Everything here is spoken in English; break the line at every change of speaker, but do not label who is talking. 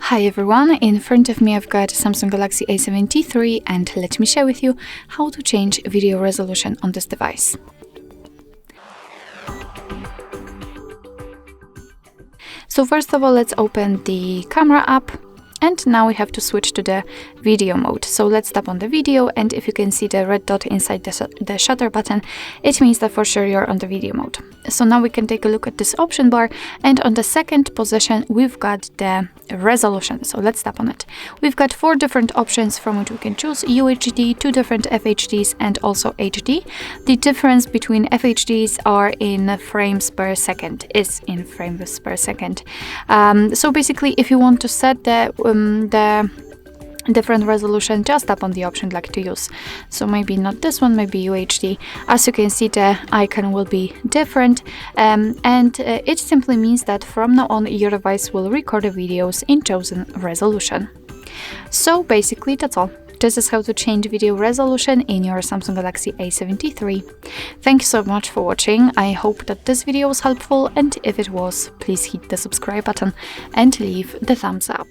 Hi everyone, in front of me I've got Samsung Galaxy A73 and let me share with you how to change video resolution on this device. So first of all, let's open the camera app. And now we have to switch to the video mode. So let's tap on the video, and if you can see the red dot inside the shutter button, it means that for sure you're on the video mode. So now we can take a look at this option bar, and on the second position we've got the resolution. So let's tap on it. We've got 4 different options from which we can choose: UHD, 2 different FHDs, and also HD. The difference between FHDs are in frames per second, so basically, if you want to set the different resolution, just tap on the option like to use. So maybe not this one, maybe UHD. As you can see, the icon will be different, and it simply means that from now on your device will record the videos in chosen resolution. So basically that's all. This is how to change video resolution in your Samsung Galaxy A73. Thank you so much for watching. I hope that this video was helpful, and if it was, please hit the subscribe button and leave the thumbs up.